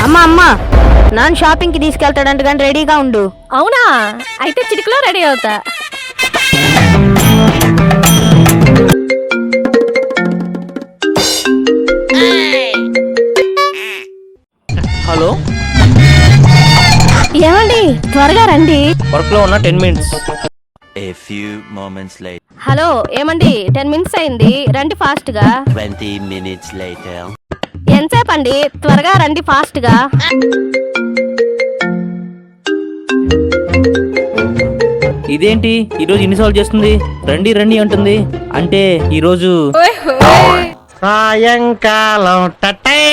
అమ్మా అమ్మా నాన్న షాపింగ్ కి తీసుకెళ్తాడంట కానీ రెడీగా ఉండు. అవునా? అయితే చిటికలో రెడీ అవుతా. హలో, ఏమండి త్వరగా రండి. వర్క్ లో ఉన్న 10 minutes. A few moments later. Hello ఏమండి 10 minutes అయింది, రండి ఫాస్ట్ గా. 20 minutes later. ఎంతసేపు అండి, త్వరగా రండి ఫాస్ట్ గా. ఇదేంటి ఈరోజు ఇన్నిసార్లు చేస్తుంది? రండి రండి అంటుంది. అంటే ఈరోజు సాయంకాలం టటై.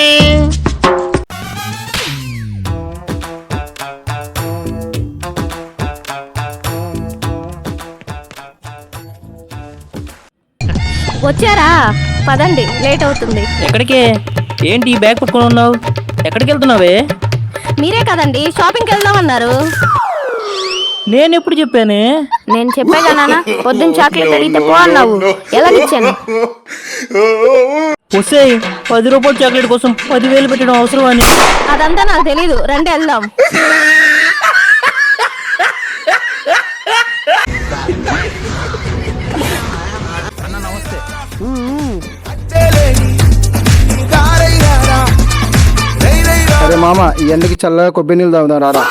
వచ్చారా? పదండి, లేట్ అవుతుంది. ఎక్కడికే? ఏంటి ఈ బ్యాగ్ పట్టుకొని ఉన్నావు? ఎక్కడికి వెళ్తున్నావే? మీరే కదండి షాపింగ్కి వెళ్దాం అన్నారు. నేను ఎప్పుడు చెప్పానే? నేను చెప్పాగా నాన్న, పొద్దున్న చాక్లెట్ అడిగితే పో అన్నావు. ఎలాగిచ్చాను? వస్తే 10 రూపాయల చాక్లెట్ కోసం 10,000 పెట్టడం అవసరం అని. అదంతా నాకు తెలీదు, రండి వెళ్దాం. అరే మామ, ఈ ఎండకి చల్లగా కొబ్బరి నీళ్ళు తాగుదాం రారా.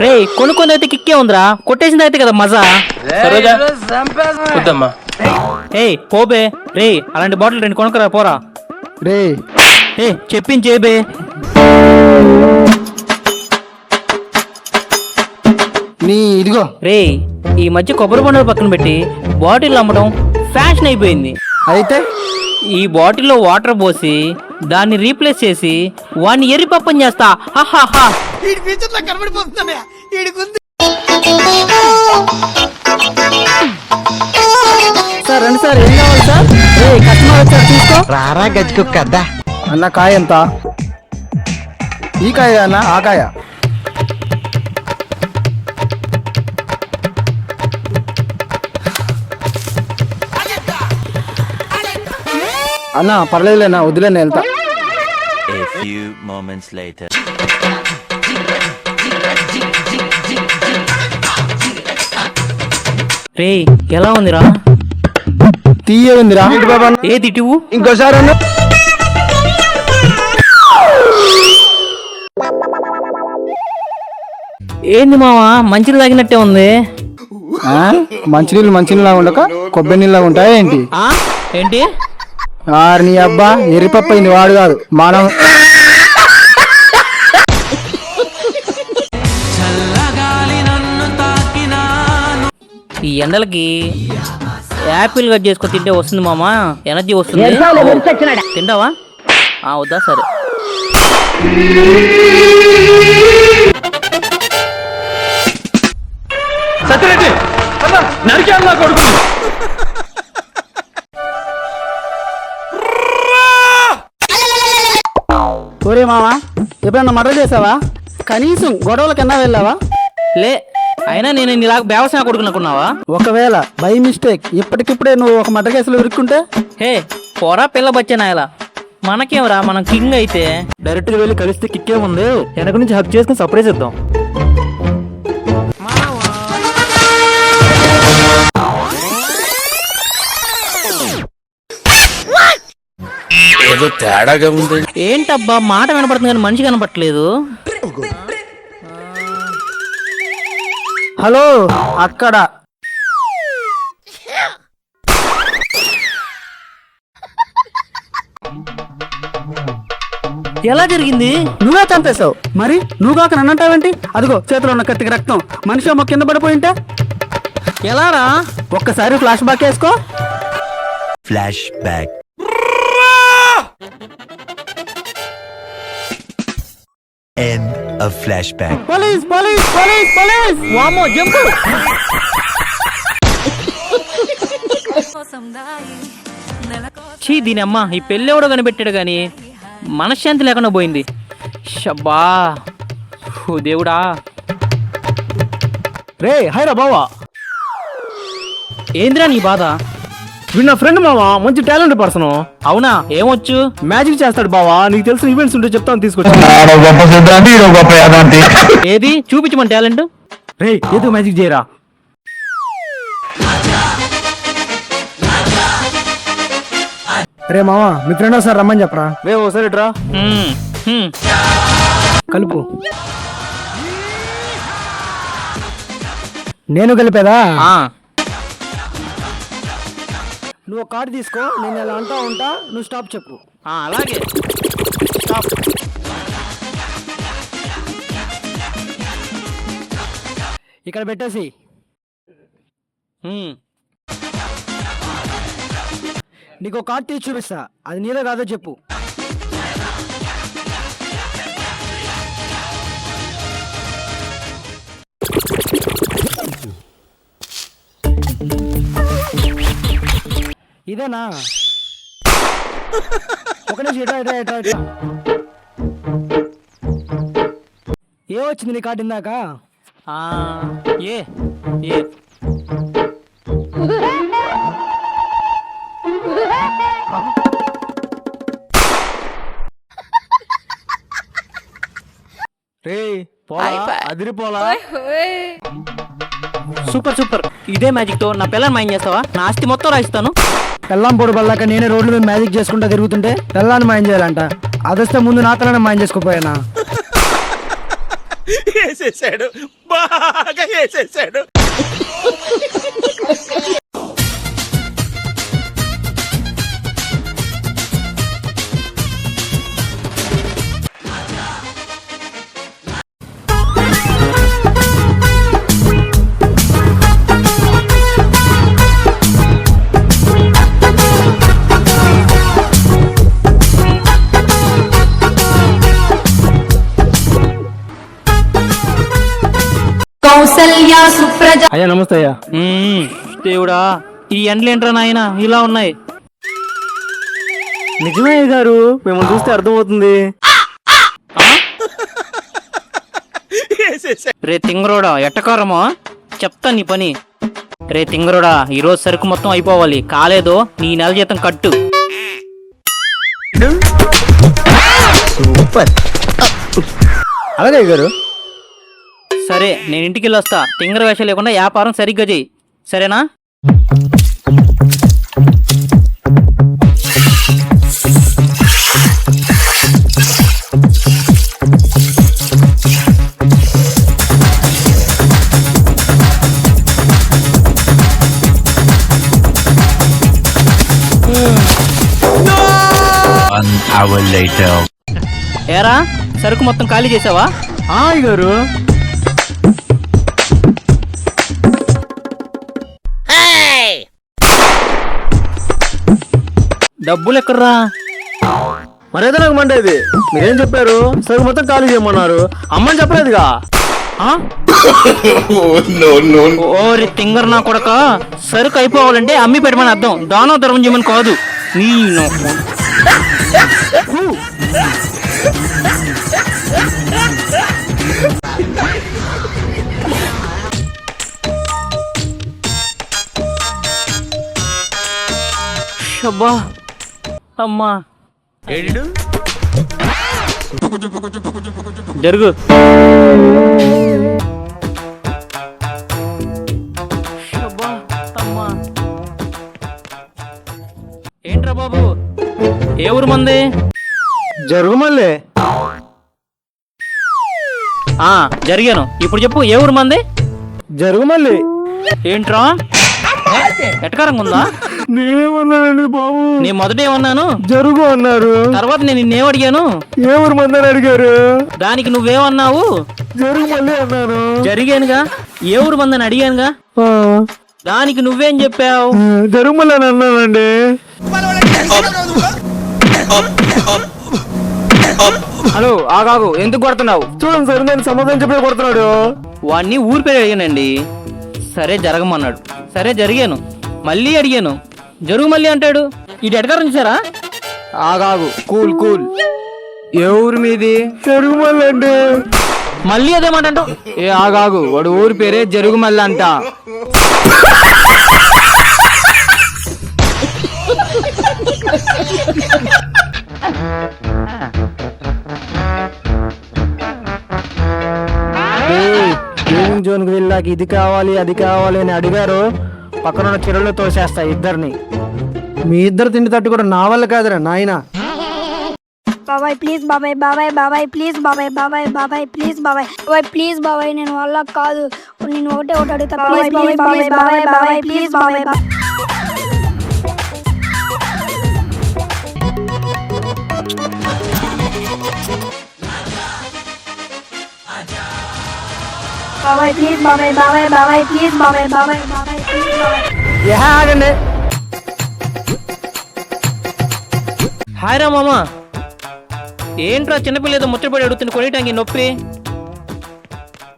రే కొనుక్కొని అయితే కిక్కే ఉందిరా, కొట్టేసింది అయితే కదా మజా. వద్దమ్మా. ఏయ్ పోబే, రే అలాంటి బాటిల్ 2 కొనుక్కరా పోరా. రే ఏ చెప్పించేబే. నీ ఇదిగో. రే ఈ మధ్య కొబ్బరి బొండలు పక్కన పెట్టి బాటిల్ అమ్మడం ఫ్యాషన్ అయిపోయింది. అయితే ఈ బాటిల్లో వాటర్ పోసి దాన్ని రీప్లేస్ చేసి వాడిని ఎర్రిపప్పని చేస్తా. హాహాహా. సార్ రండి సార్, ఏం కావాలి సార్? రే కస్టమర్ వచ్చారు చూసుకో. రారా గజ్జుకు కదా అన్న. కాయ ఎంత? ఈ కాయ అన్న, ఆ కాయ. అన్న పర్లేదులేనా, వదిలేనా వెళ్తా. A few moments later. రే ఎలా ఉందిరా? తీయకుందిరా. ఏ తిట్టువు? ఇంకోసారి అన్న. ఏంది మావా మంచిది తాగినట్టే ఉంది. మంచినీళ్ళు ఉండక కొబ్బరి నీళ్ళ ఉంటాయా ఏంటి? ఆ ఏంటి? నీ అబ్బా ఎర్రిపప్పు అయింది, వాడు కాదు మనం. ఈ ఎండలకి యాపిల్ కట్ చేసుకొని తింటే వస్తుంది మామా, ఎనర్జీ వస్తుంది. తింటావా? వద్దా సరే. సత్యరెడ్డి నరికేయాలి నా కొడుకు. ఒరే మావా, ఎప్పుడన్నా మర్డర్ చేసావా? కనీసం గొడవల కన్నా వెళ్ళావా? లే అయినా నేను ఇలాగ వ్యవసాయ కొడుకునుకున్నావా? ఒకవేళ బై మిస్టేక్ ఇప్పటికిప్పుడే నువ్వు ఒక మర్డర్ కేసులో ఇరుక్కుంటే? హే పోరా పిల్ల బచ్చనాయలా, మనకేమరా, మనం కింగ్ అయితే. డైరెక్ట్ గా వెళ్ళి కలిస్తే కిక్కే ఉంది. వెనక నుంచి హక్ చేసుకుని సర్ప్రైజ్ ఇద్దాం. ఏదో తేడాగా ఉంది. ఏంటబ్బా మాట వినపడుతుంది కానీ మనిషి కనపట్లేదు. హలో అక్కడ. ఎలా జరిగింది? నువ్వే చంపేశావు. మరి నువ్వు కాక నన్నంటావేంటి? అదిగో చేతిలో ఉన్న కత్తికి రక్తం. మనిషి అమ్మ కింద పడిపోయింటే ఎలారా? ఒక్కసారి ఫ్లాష్ బ్యాక్ వేసుకో. Flashback. End of flashback. Police police police police. వామ్మో జంపు. చీ దీని అమ్మ, ఈ పెళ్ళెవడో కనిపెట్టాడు గాని మనశ్శాంతి లేకుండా పోయింది. షబ్బా ఓ దేవుడా. రే హైరా బావా, ఏంద్రా నీ బాధ? వీడు నా ఫ్రెండ్ మావా, మంచి టాలెంట్ పర్సన్. అవునా, ఏమొచ్చు? మ్యాజిక్ చేస్తాడు బావా. నీకు తెలిసిన ఈవెంట్స్ ఉంటే చెప్తాను, తీసుకొచ్చి. ఏది చూపించు మన టాలెంట్. రే ఏదో మ్యాజిక్ చేయరా. రే మావా, మీ ఫ్రెండ్ ఒకసారి రమ్మని చెప్పరా. రే ఒకసారి రా, కలుపు. నేను కలిపేదా? నువ్వు ఒక కార్డు తీసుకో, నేను ఇలా అంటా ఉంటా, నువ్వు స్టాప్ చెప్పు. అలాగే. స్టాప్. ఇక్కడ పెట్టేసి నీకు ఒక కార్డు తీసి చూపిస్తా, అది నీదో కాదో చెప్పు. ఇదేనా? ఒక నిమిషం ఇట్రా ఇట్రా ఇట్రా ఇట్రా. ఏమొచ్చింది నీ కార్డు ఇందాక? ఏ ఏ రే పోలా, అదిరిపోలా. Super super. ఇదే మ్యాజిక్ తో నా పిల్లని మాయం చేస్తావా? నా ఆస్తి మొత్తం రాయిస్తాను. పెళ్ళాం పొడి పడలేక నేనే రోడ్ల మీద మ్యాజిక్ చేసుకుంటా తిరుగుతుంటే పెళ్ళాన్ని మాయం చేయాలంట. అదొస్తే ముందు నా తలని మాయం చేసుకోపోయానా? వేసేసాడు, బాగా వేసేసాడు. అయ్యా నమస్తే అయ్యా. దేవుడా, ఈ ఎండలేంట్రా నాయన ఇలా ఉన్నాయి. నిజమే గారు, మిమ్మల్ని చూస్తే అర్థమవుతుంది. రే తింగరోడా, ఎట్టకారమా? చెప్తా నీ పని. రే తింగరోడా, ఈరోజు సరుకు మొత్తం అయిపోవాలి. కాలేదో నీ నెల జీతం కట్టు. సూపర్. అలాగే గారు. సరే, నేను ఇంటికి వెళ్ళొస్తా. తింగర వేషం లేకుండా వ్యాపారం సరిగ్గా చెయ్యి, సరేనా? ఏరా, సరుకు మొత్తం ఖాళీ చేసావా? గారు డబ్బులు ఎక్కడ్రా? మరేదో నాకు మండేది. మీరేం చెప్పారు? సరుకు మొత్తం ఖాళీ చేయమన్నారు. అమ్మని చెప్పలేదుగా. ఓరి తింగర్ నా కొడక, సరుకు అయిపోవాలంటే అమ్మి పెట్టమని అర్థం, దానో ధర్మం చేయమని కాదు. నేను అబ్బా అమ్మా జరుగు. అబ్బా అమ్మా. ఏంట్రా బాబు, ఏ ఊరు మంది? జరుగు మళ్ళీ. జరిగాను. ఇప్పుడు చెప్పు, ఏ ఊరు మంది? జరుగు మళ్ళీ. ఏంట్రా ఎటకారంగా ఉందా? నేనేమన్నానండి బాబు? నేను మొదట ఏమన్నాను? జరుగు అన్నారు. తర్వాత నేను నిన్నేం అడిగాను? ఏ ఊరు మందని అడిగారు. దానికి నువ్వేమన్నావు? జరుగు మళ్ళీ అన్నాను. జరిగానుగా. ఏ ఊరు మందని అడిగానుగా. దానికి నువ్వేం చెప్పావు? జరుగు మళ్ళీ అని అన్నానండి. హలో, ఆగాగు, ఎందుకు కొడుతున్నావు? చూడండి సార్, నేను సమాధానం చెప్పే కొడుతున్నాడు. వాడిని ఊరి పేరు అడిగానండి. సరే జరగమన్నాడు. సరే జరిగాను. మళ్ళీ అడిగాను, జరుగు మళ్ళీ అంటాడు. ఇటు ఎడగారం చూసారా? ఆగాగు, కూల్ కూల్. ఏ ఊరు మీది? జరుగు మళ్ళీ అంటే. మళ్ళీ అదేమాట అంటావు? ఏ ఆగాగు, వాడు ఊరి పేరే జరుగు మళ్ళీ అంట. గేమింగ్ జోన్కి వెళ్ళాక ఇది కావాలి అది కావాలి అని అడిగారు, పక్కన ఉన్న చెరువులో తోసేస్తా ఇద్దరిని. మీ ఇద్దరు తిండి తట్టు కూడా నా వల్ల కాదురా నాయనా. బాబాయ్ ప్లీజ్ బాబాయ్, బాబాయ్ బాబాయ్ ప్లీజ్ బాబాయ్, బాబాయ్ బాబాయ్ ప్లీజ్ బాబాయ్, బాబాయ్ ప్లీజ్ బాబాయ్, నేను వల్ల కాదు, నేను ఒకటే అడుగుతా, ప్లీజ్ బాబాయ్ బాబాయ్ బాబాయ్ బాబాయ్ ప్లీజ్ బాబాయ్. బాబాయ్ ప్లీజ్ బాబాయ్, బాబాయ్ బాబాయ్ ప్లీజ్ బాబాయ్, బాబాయ్ బాబాయ్ ప్లీజ్ బాబాయ్. ఆగండి. హాయ్ రా మామ, ఏంట్రా చిన్నపిల్ల ఏదో ముచ్చటపడి అడుగుతుంది కొనిటానికి నొప్పి.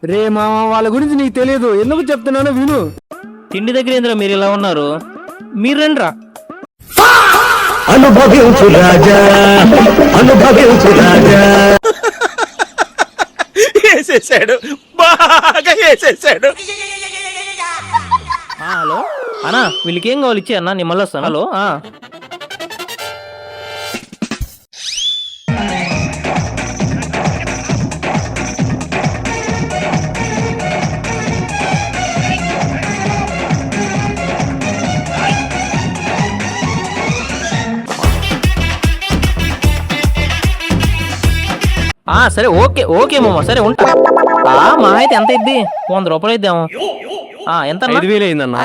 రే మామ, వాళ్ళ గురించి నీకు తెలియదు, ఎందుకు చెప్తున్నానో విను. తిండి దగ్గర ఏంద్రా మీరు ఇలా ఉన్నారు, మీరు రండిరా. అనుభవించు రాజా, అనుభవించు రాజా. వేసేసాడు, బాగా వేసేసాడు. హలో అన్నా, వీళ్ళకి ఏం కావాలి ఇచ్చే అన్న, నేను మళ్ళీ వస్తాను. హలో సరే ఓకే ఓకే మామ, సరే ఉంటా. మా అయితే ఎంత ఇద్ది? 100 రూపాయలు ఇద్దాము. ఎంత? 5,000 అయిందన్నా.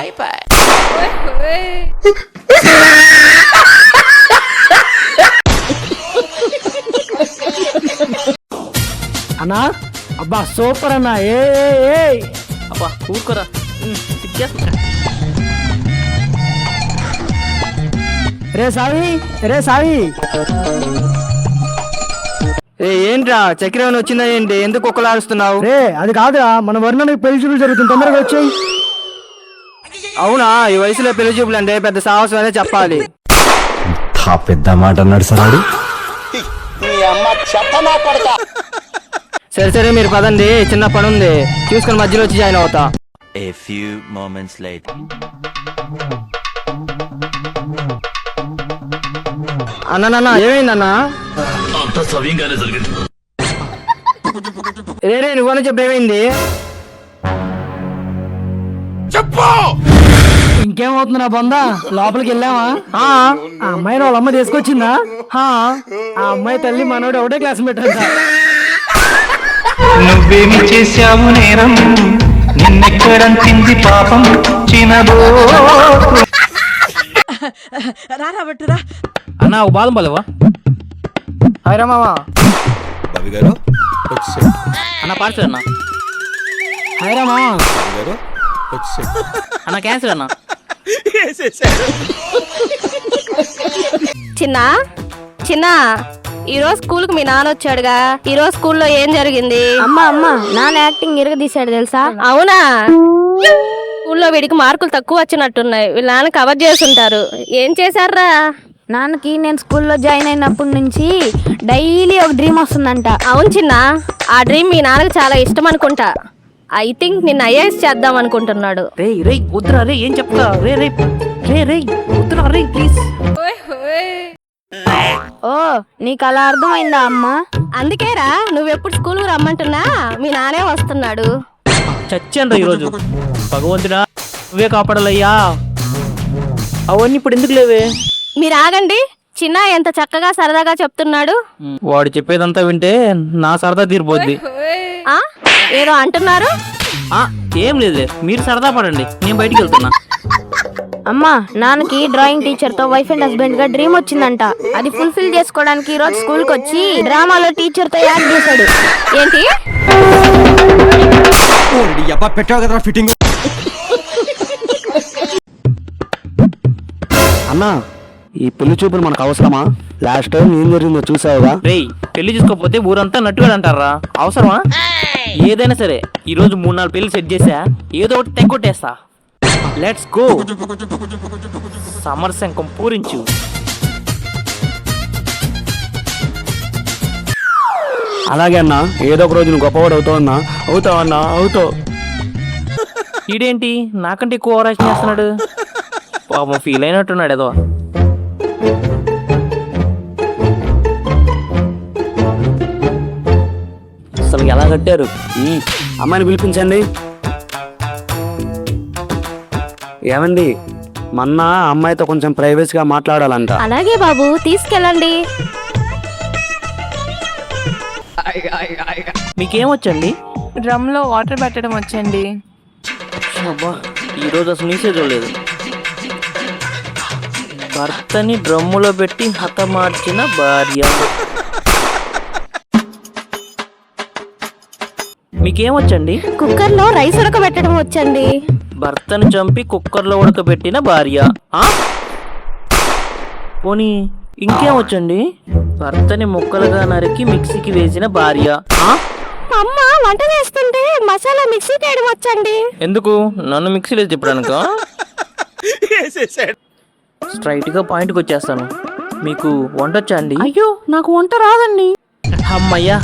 అన్నా అబ్బా సూపర్ అన్నా. ఏ అబ్బా ఊరుకోరా, రే సావి, రే సావి. ఏంట్రా చక్రం వచ్చిందా ఏంటి? ఎందుకు కుక్కలాడుస్తున్నావు? రే అది కాదురా, మన వర్ణానికి పెళ్లి చూపులు జరుగుతుంది, తొందరగా వచ్చాయి. అవునా, ఈ వయసులో పెళ్లి చూపులు అంటే పెద్ద సాహసం అనే చెప్పాలి. పెద్ద మాట అన్నాడు సరాడు. సరే సరే మీరు పదండి, చిన్న పని ఉంది, చూసుకొని మధ్యలో వచ్చి జాయిన్ అవుతా. A few moments later. అన్న ఏమైందన్నా? రే నువ్వని చెప్పు, ఏమైంది? చెప్పు. ఇంకేమవుతుందా బొందా? లోపలికి వెళ్ళావా? ఆ అమ్మాయిని వాళ్ళ అమ్మ తీసుకొచ్చిందా? ఆ అమ్మాయి తల్లి మనోడు ఒకటే క్లాస్ పెట్టారు. నువ్వేమి చేశావు నేరం, నిన్నెక్కడంతింది పాపం చినబో. అన్నా ఒక బాదం పలేవా? హాయ్రా మామా. బాబు గారు వచ్చేసాడు. అన్న పార్సల్ అన్న. హాయ్రా మామా. బాబు గారు వచ్చేసాడు. అన్న క్యాన్సిల్ అన్న. వేసేసాడు. చిన్న ఈరోజు స్కూల్కి మీ నాన్న వచ్చాడుగా, ఈరోజు స్కూల్లో ఏం జరిగింది? అమ్మ నాన్న యాక్టింగ్ ఇరగదీశాడు తెలుసా? అవునా? స్కూల్లో వీడికి మార్కులు తక్కువ వచ్చినట్టున్నాయి, వీళ్ళ నాన్న కవర్ చేస్తుంటారు. ఏం చేశారా? నాన్నకి నేను స్కూల్లో జాయిన్ అయినప్పటి నుంచి డైలీ ఒక డ్రీమ్ వస్తుందంట. అవును చిన్న, ఆ డ్రీమ్ మీ నాన్నకు చాలా ఇష్టం అనుకుంటా. ఐ థింక్ నిన్ను ఐఏఎస్ చేద్దాం అనుకుంటున్నాడు. రే వద్దురా, రే ఏం చెప్తా, రే వద్దురా, రే ప్లీజ్. ఓ నీకు అలా అర్థమైందా అమ్మా? అందుకేరా నువ్వెప్పుడు స్కూల్కి రమ్మంటున్నా మీ నానే వస్తున్నాడు. చచ్చాను ఈరోజు. భగవంతుడా నువ్వే కాపాడాలయ్యా. అవన్నీ ఇప్పుడు ఎందుకు లేవే? మీరు ఆగండి, చిన్న ఎంత చక్కగా సరదాగా చెప్తున్నాడు. వాడు చెప్పేదంతా వింటే నా సరదా తీరిపోద్ది. ఆ ఏదో అంటున్నారు? ఏం లేదులే, మీరు సరదా పడండి, నేను బయటికి వెళ్తున్నా. అమ్మా నాన్నకి డ్రాయింగ్ టీచర్ తో వైఫ్ అండ్ హస్బెండ్ గా డ్రీమ్ వచ్చిందంట. అది ఫుల్ఫిల్ చేసుకోవడానికి ఈ రోజు స్కూల్ కి వచ్చి డ్రామాలో టీచర్ తో యాక్ట్ చేశాడు. ఏంటి? పెట్టావు కదరా ఫిట్టింగ్. అన్నా ఈ పెళ్లి చూపులు మనకు అవసరమా? లాస్ట్ టైం ఏం జరిగిందో చూసావుగా? రేయ్ పెళ్లి చేసుకోకపోతే ఊరంతా నట్టుగా అంటారా? అవసరమా? ఏదైనా సరే ఈ రోజు 3-4 పెళ్లి సెట్ చేసా, ఏదో ఒకటి తెగొట్టేస్తా. Let's go, సమరశంకం పూరించు. అలాగే అన్నా, ఏదో ఒక రోజు నువ్వు గొప్పవాడు అవుతావు. ఈడేంటి నాకంటే ఎక్కువ ఓవరాక్షన్ చేస్తున్నాడు? పాపం ఫీల్ అయినట్టున్నాడు ఏదో. ఎలా కట్టారు? అమ్మాయిని పిలిపించండి. ఏమండి, మొన్న అమ్మాయితో కొంచెం ప్రైవసీగా మాట్లాడాలంట. అలాగే బాబు, తీసుకెళ్ళండి. మీకేమొచ్చండి? డ్రమ్ లో వాటర్ పెట్టడం వచ్చండి. అబ్బా, ఈరోజు అసలు నీసే చూడలేదు. భర్తని డ్రమ్ములో పెట్టి హతమార్చిన భార్య. మీకేమొచ్చండి? కుక్కర్లో రైస్ ఉడకబెట్టడం వచ్చండి. భర్తను చంపి కుక్కర్లో ఉడకబెట్టిన భార్య. పోనీ ఇంకేమొచ్చండి? భర్తని ముక్కలుగా నరికి మిక్సీకి వేసిన భార్య. అమ్మ వంట చేస్తుంటే మసాలా మిక్సీ చేయడం వచ్చండి. ఎందుకు? నన్ను మిక్సీలో తిప్పడానికా? స్ట్రైట్ గా పాయింట్కి వచ్చేస్తాను. మీకు వంట వచ్చా అండి? అయ్యో, నాకు వంట రాదండి. అమ్మయ్యా,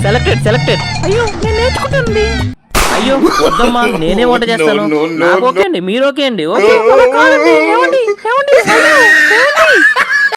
సెలెక్టెడ్ సెలెక్టెడ్. అయ్యో, నేను నేర్చుకుంటుంది. అయ్యో వద్దమ్మా, నేనే వంట చేస్తాను. నాకు ఓకే అండి, మీరు ఓకే అండి? ఓకే. ఏమండి?